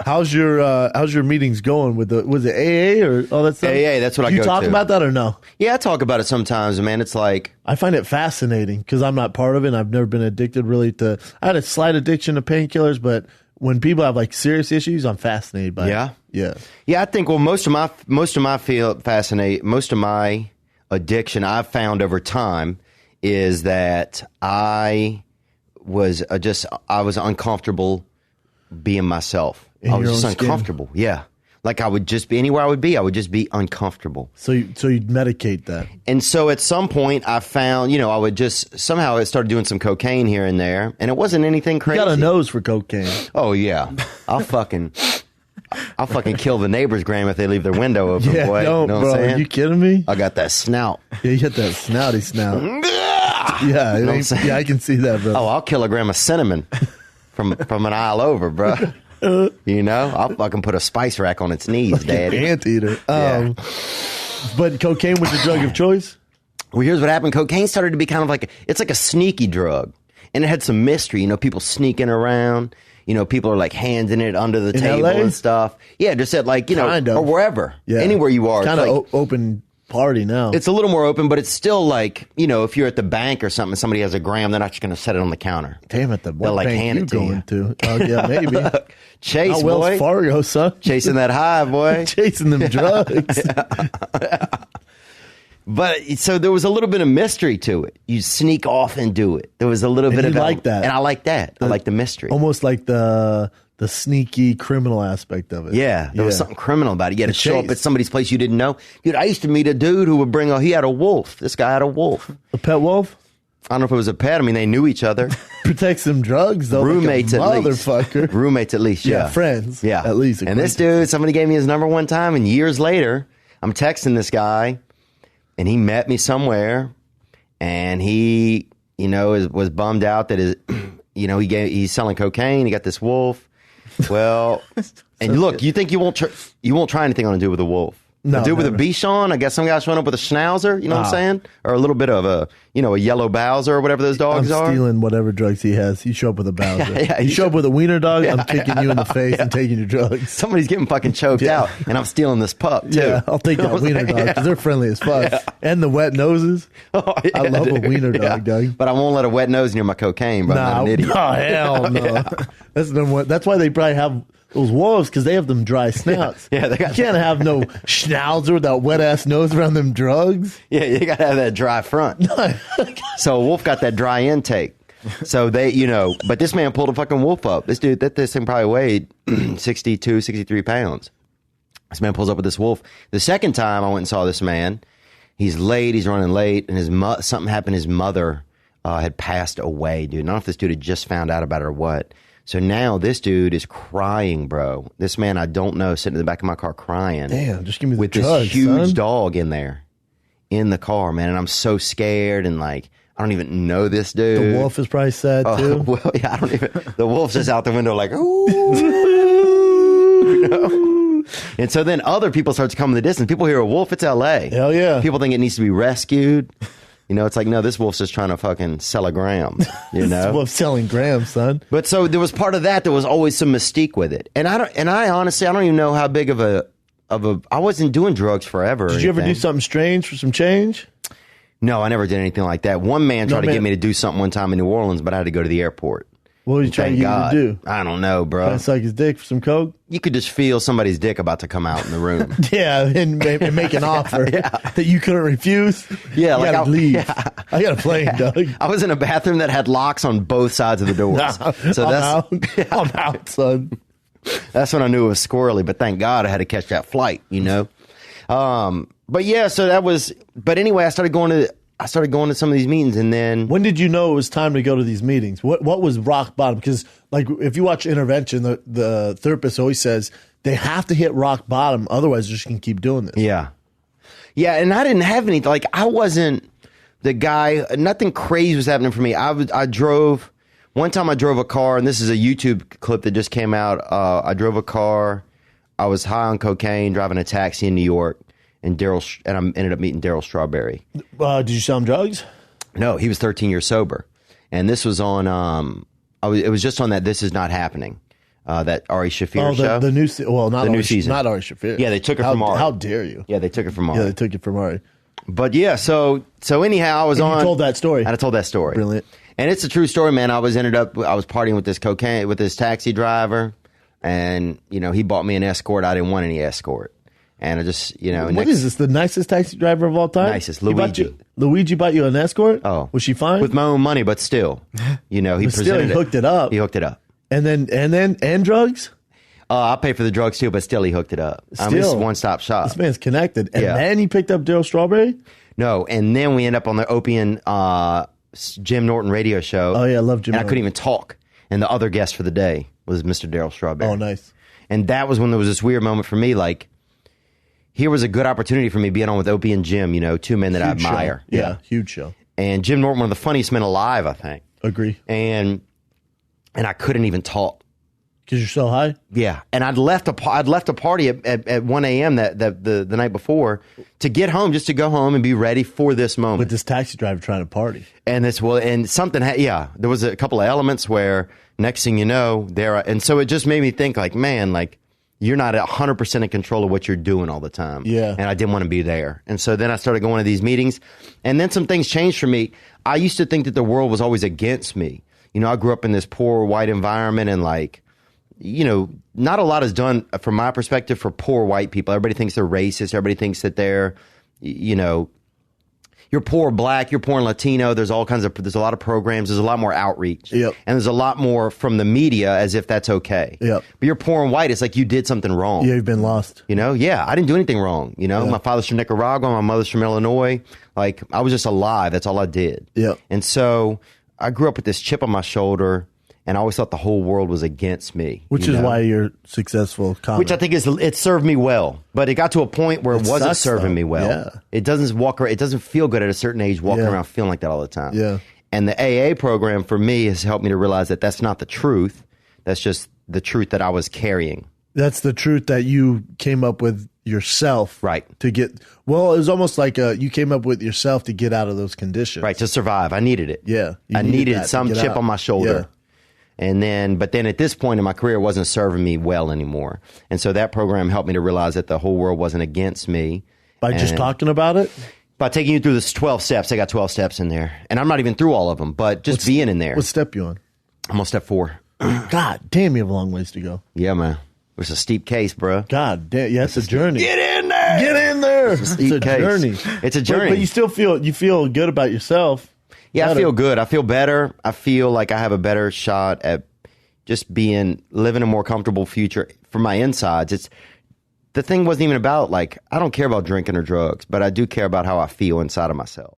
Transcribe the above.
How's your meetings going with was it AA or all that stuff? AA, that's what I go to. You talk about that or no? Yeah, I talk about it sometimes, man. It's like, I find it fascinating because I'm not part of it and I've never been addicted really to, I had a slight addiction to painkillers, but when people have like serious issues, I'm fascinated by it. Yeah. Yeah, I think, well, most of my addiction I've found over time is that I was uncomfortable being myself. I was just uncomfortable. Yeah. Like I would just be anywhere I would just be uncomfortable. So you'd medicate that. And so at some point I found, I would just, somehow I started doing some cocaine here and there, and it wasn't anything crazy. You got a nose for cocaine. Oh yeah. I'll fucking kill the neighbor's grandma if they leave their window open, boy. Don't, you know what bro. I'm saying? Are you kidding me? I got that snout. Yeah, you got that snouty snout. Yeah, You know what I'm saying? I can see that, bro. Oh, I'll kill a grandma cinnamon from an aisle over, bro. I'll fucking put a spice rack on its knees, like daddy. Anteater. Yeah. But cocaine was your drug of choice? Well, here's what happened. Cocaine started to be kind of like it's like a sneaky drug, and it had some mystery. People sneaking around. People are like handing it under the table LA? and stuff. Yeah, just at like kind of. or wherever, anywhere you are. Kind of open party now. It's a little more open, but it's still like, if you're at the bank or something, somebody has a gram, they're not just going to set it on the counter. Damn it, what like bank hand you it to going to? Oh, yeah, maybe. Chase, Wells boy. Fargo, son. Chasing that high, boy. Chasing them drugs. But so there was a little bit of mystery to it. You sneak off and do it. There was a little bit of like that. And I like that. I like the mystery. Almost like the sneaky criminal aspect of it. Yeah, there was something criminal about it. You had to show up chase. at somebody's place you didn't know. Dude, I used to meet a dude who would bring he had a wolf. This guy had a wolf. A pet wolf? I don't know if it was a pet. I mean, they knew each other. Protects them drugs, though. Roommates like at least. Motherfucker. Roommates at least, yeah. Friends. Yeah. At least. And this dude, somebody gave me his number one time, and years later, I'm texting this guy, and he met me somewhere, and he, was bummed out that he's selling cocaine. He got this wolf. Well, and look, you think you won't try anything on a dude with a wolf. No, a dude with a never. Bichon, I guess some guys run up with a Schnauzer, you know what I'm saying? Or a little bit of a yellow Bowser or whatever those dogs I'm are. stealing whatever drugs he has. You show up with a Bowser. Yeah, you show up with a wiener dog, I'm kicking you in the face and taking your drugs. Somebody's getting fucking choked out, and I'm stealing this pup, too. Yeah, I'll take that wiener dog because they're friendly as fuck. Yeah. And the wet noses. Oh, yeah, I love a wiener dog, Doug. But I won't let a wet nose near my cocaine, but I'm not an idiot. Oh, hell no. Yeah. That's why they probably have those wolves, because they have them dry snouts. Yeah, they got you can't have no schnauzer with that wet ass nose around them drugs. Yeah, you got to have that dry front. So a wolf got that dry intake. So they, but this man pulled a fucking wolf up. This dude, this thing probably weighed 62, 63 pounds. This man pulls up with this wolf. The second time I went and saw this man, he's late, he's running late, and something happened. His mother had passed away, dude. I don't know if this dude had just found out about it or what. So now this dude is crying, bro. This man I don't know, sitting in the back of my car crying. Damn, just give me the with drugs, this huge son. dog in there, in the car, man. And I'm so scared, and like I don't even know this dude. The wolf is probably sad too. Well, yeah, I don't even. The wolf's just out the window, like ooh. And so then other people start to come in the distance. People hear a wolf. It's L.A. Hell yeah. People think it needs to be rescued. It's like, no, this wolf's just trying to fucking sell a gram, This wolf's selling grams, son. But so there was part of that. There was always some mystique with it. And I honestly, I don't even know how big of a, I wasn't doing drugs forever. Did you ever do something strange for some change? No, I never did anything like that. One man tried to get me to do something one time in New Orleans, but I had to go to the airport. What was you trying to get you to do? I don't know, bro. Trying to suck his dick for some coke? You could just feel somebody's dick about to come out in the room. Yeah, and make an offer that you couldn't refuse. Yeah, you gotta leave. Yeah. I got a plane, Doug. I was in a bathroom that had locks on both sides of the doors. I'm out, son. That's when I knew it was squirrely, but thank God I had to catch that flight, But yeah, so that was, but anyway, I started going to some of these meetings, and then when did you know it was time to go to these meetings? What was rock bottom? Because like if you watch Intervention, the therapist always says they have to hit rock bottom, otherwise they're just gonna keep doing this. Yeah, and I didn't have any. Like I wasn't the guy. Nothing crazy was happening for me. I drove one time. I drove a car, and this is a YouTube clip that just came out. I drove a car. I was high on cocaine, driving a taxi in New York. And I ended up meeting Daryl Strawberry. Did you sell him drugs? No, he was 13 years sober, and this was on. It was just on that This Is Not Happening that Ari Shaffir show. The new not the new Ari, season. not Ari Shaffir. Yeah, they took it from Ari. How dare you? Yeah, they took it from Ari. Yeah, they took it from Ari. But yeah, so anyhow, I was on. You told that story. I told that story. Brilliant. And it's a true story, man. I was partying with this taxi driver, and he bought me an escort. I didn't want any escort, and I just What is this? The nicest taxi driver of all time? Nicest, Luigi. Luigi bought you an escort. Oh, was she fine? With my own money, but still, he presented he hooked it up. He hooked it up, and drugs. I'll pay for the drugs too, but still, he hooked it up. It's a one-stop shop. This man's connected. And Yeah. then he picked up Daryl Strawberry? No, and then we end up on the Opian Jim Norton radio show. Oh, yeah, I love Jim And Norton. I couldn't even talk. And the other guest for the day was Mr. Daryl Strawberry. Oh, nice. And that was when there was this weird moment for me, like, here was a good opportunity for me being on with Opie and Jim, two men that I admire. Show. Yeah, huge show. And Jim Norton, one of the funniest men alive, I think. Agree. And I couldn't even talk. Because you're so high? Yeah, and I'd left a party at 1 a.m. the night before to get home, just to go home and be ready for this moment. With this taxi driver trying to party. And something there was a couple of elements where next thing you know, and so it just made me think like, man, like you're not 100% in control of what you're doing all the time. Yeah. And I didn't want to be there. And so then I started going to these meetings, and then some things changed for me. I used to think that the world was always against me. I grew up in this poor white environment, and like, not a lot is done from my perspective for poor white people. Everybody thinks they're racist. Everybody thinks that they're, you're poor black, you're poor Latino. There's a lot of programs. There's a lot more outreach. Yep. And there's a lot more from the media as if that's okay. Yep. But you're poor and white. It's like you did something wrong. Yeah, you've been lost. Yeah, I didn't do anything wrong. My father's from Nicaragua. My mother's from Illinois. Like, I was just alive. That's all I did. Yep. And so I grew up with this chip on my shoulder, and I always thought the whole world was against me. Which is why you're successful comic. Which I think it served me well. But it got to a point where it wasn't serving me well. Yeah. It doesn't feel good at a certain age walking around feeling like that all the time. Yeah. And the AA program for me has helped me to realize that that's not the truth. That's just the truth that I was carrying. That's the truth that you came up with yourself. Right. It was almost like you came up with yourself to get out of those conditions. Right, to survive. I needed it. Yeah. I needed some chip on my shoulder. Yeah. But then at this point in my career, it wasn't serving me well anymore. And so that program helped me to realize that the whole world wasn't against me. By just talking about it? By taking you through this 12 steps. I got 12 steps in there. And I'm not even through all of them, but just being in there. What step you on? I'm on step 4. God damn, you have a long ways to go. Yeah, man. It's a steep case, bro. God damn. Yeah, it's a journey. Get in there. Get in there. It's a steep case. Journey. It's a journey. But you still feel good about yourself. Yeah, I feel good. I feel better. I feel like I have a better shot at just living a more comfortable future for my insides. The thing wasn't even about, like, I don't care about drinking or drugs, but I do care about how I feel inside of myself.